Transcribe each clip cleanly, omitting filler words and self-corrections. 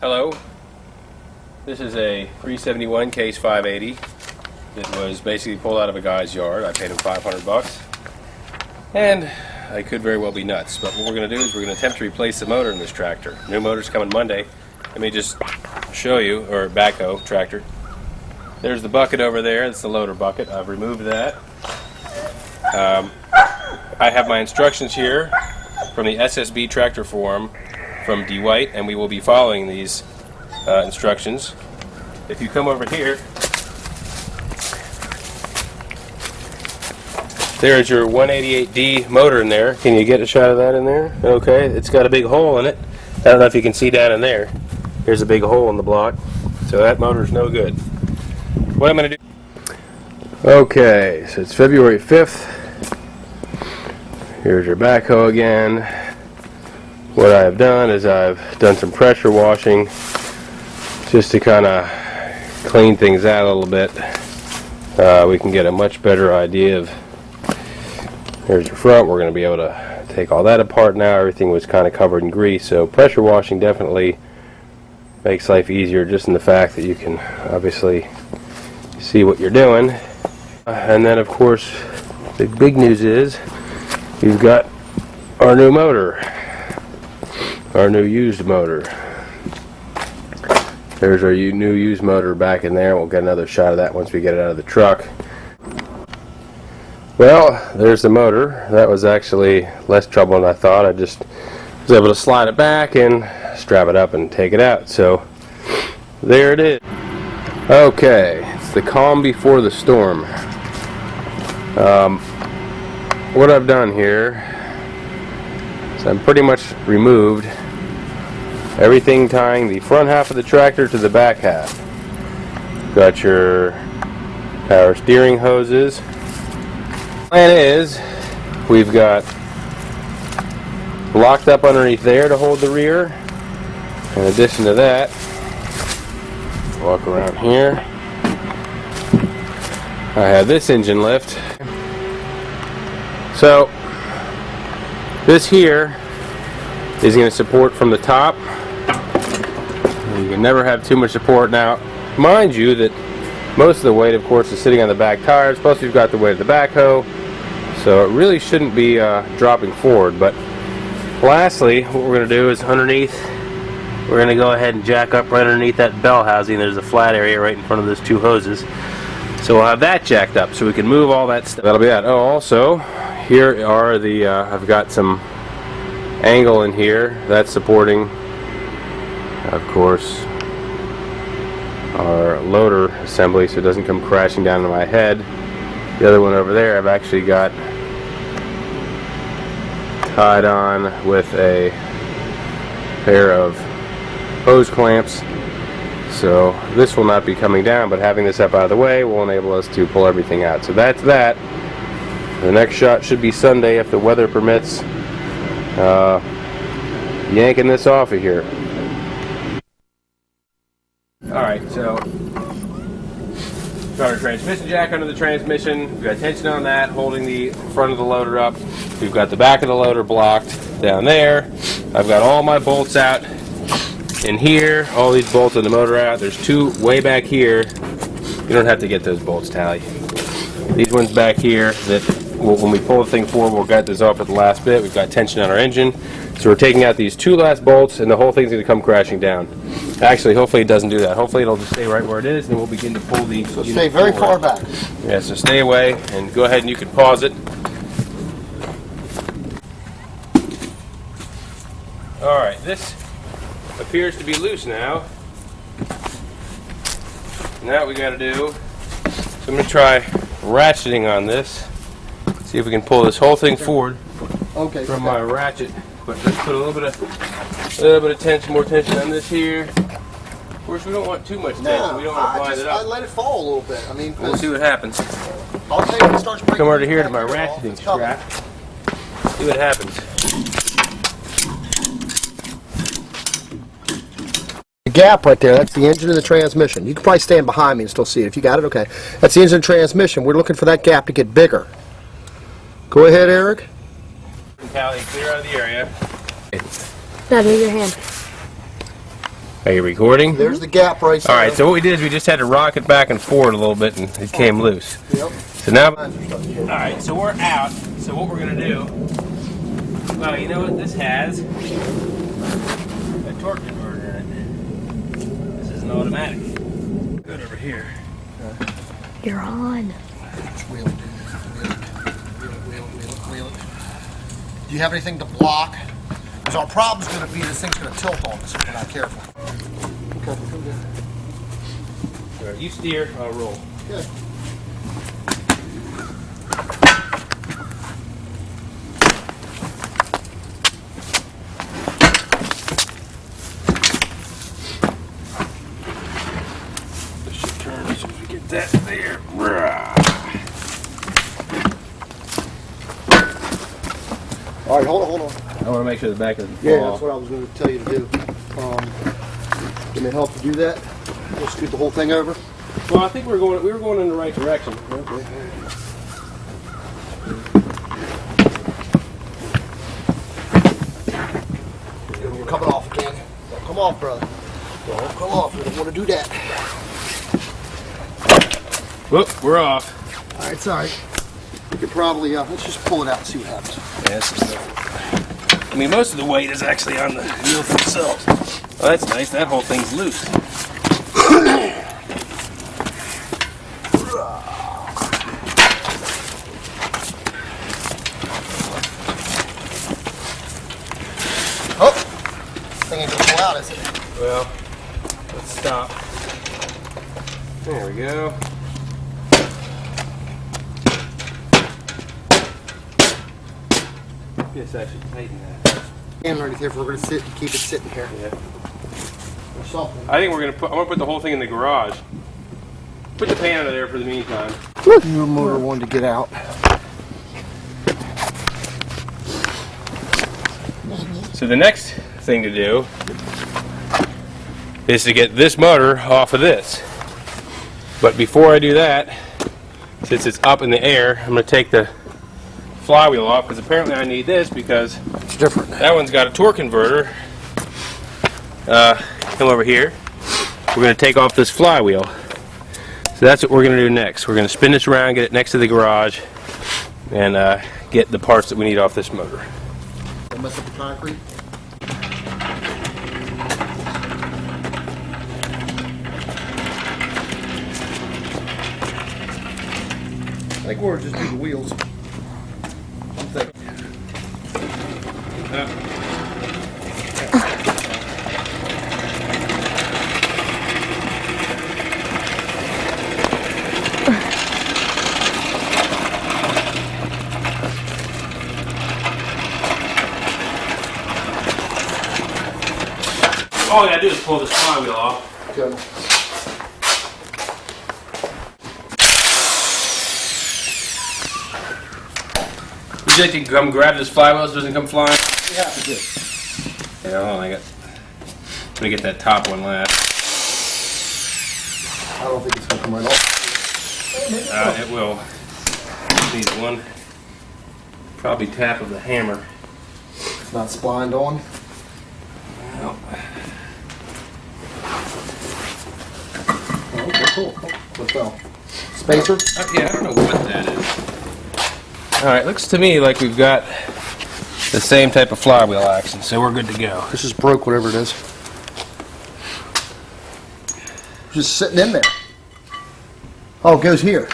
Hello, this is a 371 case 580 that was basically pulled out of a guy's yard. I paid him $500 and I could very well be nuts, but what we're going to do is we're going to attempt to replace the motor in this tractor. New motor's coming Monday. Let me just show you, or backhoe tractor. There's the bucket over there. It's the loader bucket. I've removed that. I have my instructions here from the SSB tractor forum from DeWhite, and we will be following these instructions. If you come over here, there's your 188D motor in there. Can you get a shot of that in there? Okay, it's got a big hole in it. I don't know if you can see down in there. There's a big hole in the block, so that motor's no good. What I'm going to do... Okay, so it's February 5th. Here's your backhoe again. What I've done is I've done some pressure washing just to kind of clean things out a little bit. We can get a much better idea of... Here's your front. We're going to be able to take all that apart now. Everything was kind of covered in grease, so pressure washing definitely makes life easier, just in the fact that you can obviously see what you're doing. And then of course the big news is you've got our new motor. Our new used motor. There's our new used motor back in there. We'll get another shot of that once we get it out of the truck. Well, there's the motor. That was actually less trouble than I thought. I just was able to slide it back and strap it up and take it out. So there it is. Okay, it's the calm before the storm. What I've done here is I'm pretty much removed everything tying the front half of the tractor to the back half. Got your power steering hoses. Plan is we've got locked up underneath there to hold the rear. In addition to that, walk around here. I have this engine lift. So this here is going to support from the top. You can never have too much support. Now, mind you that most of the weight, of course, is sitting on the back tires, plus you've got the weight of the backhoe, so it really shouldn't be dropping forward. But lastly, what we're going to do is underneath, we're going to go ahead and jack up right underneath that bell housing. There's a flat area right in front of those two hoses, so we'll have that jacked up so we can move all that stuff. That'll be that. Oh, also, here are the, I've got some angle in here that's supporting, of course, our loader assembly so it doesn't come crashing down on my head. The other one over there I've actually got tied on with a pair of hose clamps, so this will not be coming down, but having this up out of the way will enable us to pull everything out. So that's that. The next shot should be Sunday if the weather permits. Yanking this off of here. Alright, so got our transmission jack under the transmission. We've got tension on that, holding the front of the loader up. We've got the back of the loader blocked down there. I've got all my bolts out in here, all these bolts on the motor out. There's two way back here. You don't have to get those bolts, Tally. These ones back here that when we pull the thing forward, we'll get this off at the last bit. We've got tension on our engine. So we're taking out these two last bolts, and the whole thing's going to come crashing down. Actually, hopefully it doesn't do that. Hopefully it'll just stay right where it is, and we'll begin to pull the... So stay very far back. Yeah, so stay away, and go ahead and you can pause it. Alright, this appears to be loose now. Now what we got to do, so I'm going to try ratcheting on this. See if we can pull this whole thing forward from my ratchet. But let's put a little bit of tension, more tension on this here. Of course, we don't want too much tension. We don't want to bind it up. I let it fall a little bit. I mean, we'll see what happens. I'll take it. Starts breaking. Come over here to my ratcheting strap. See what happens. The gap right there, that's the engine and the transmission. You can probably stand behind me and still see it. If you got it, okay. That's the engine and transmission. We're looking for that gap to get bigger. Go ahead, Eric. Callie, clear out of the area. Now do your hand. Are you recording? There's the gap right there. Alright, so what we did is we just had to rock it back and forward a little bit and it came loose. Yep. So now, alright, so we're out. So what we're going to do, well, you know what this has? A torque converter in it. This is an automatic. Good over here. You're on. Wheel it, wheel it. Do you have anything to block? Because our problem's going to be this thing's going to tilt on us if we're not careful. Okay, come down. Alright, you steer, I'll roll. Okay. This should turn as soon as we get that there. All right, hold on. I want to make sure the back doesn't fall Yeah, off. that's what I was going to tell you to do. Give me help to do that. We'll scoot the whole thing over. Well, I think we were going in the right direction. Okay. We're coming off again. Don't come off, brother. Don't come off. We don't want to do that. Whoop, we're off. All right, sorry. We could probably, let's just pull it out and see what happens. Yes. I mean, most of the weight is actually on the wheels themselves. Well, that's nice. That whole thing's loose. Oh, thing ain't gonna pull out, is it? Well, let's stop. There we go. Yes, actually tighten that. And right here if we're gonna sit and keep it sitting here. Yeah. Or something. I think I'm gonna put the whole thing in the garage. Put the pan under there for the meantime. New motor one to get out. So the next thing to do is to get this motor off of this. But before I do that, since it's up in the air, I'm going to take the flywheel off because apparently I need this because It's different. that one's got a torque converter. Come over here. We're going to take off this flywheel. So that's what we're going to do next. We're going to spin this around, get it next to the garage, and get the parts that we need off this motor. Don't mess up the concrete. I think we'll just do the wheels. I'm thinking. All I gotta do is pull this flywheel off. Okay. Would you like to come grab this flywheel so it doesn't come flying? Yeah, we did. Yeah, hold on, I'm gonna get that top one last. I don't think it's gonna come right off. It will. Needs one probably tap of the hammer. It's not splined on. Well, Oh, okay, cool. What fell? Spacer? yeah, I don't know what that is. Alright, looks to me like we've got the same type of flywheel action, so we're good to go. This just broke, whatever it is. Just sitting in there. Oh, it goes here.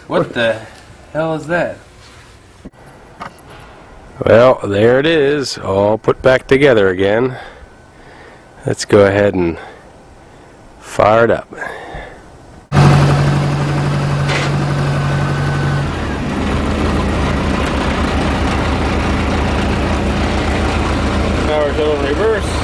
What the hell is that? Well, there it is, all put back together again. Let's go ahead and fire it up. Power still in reverse.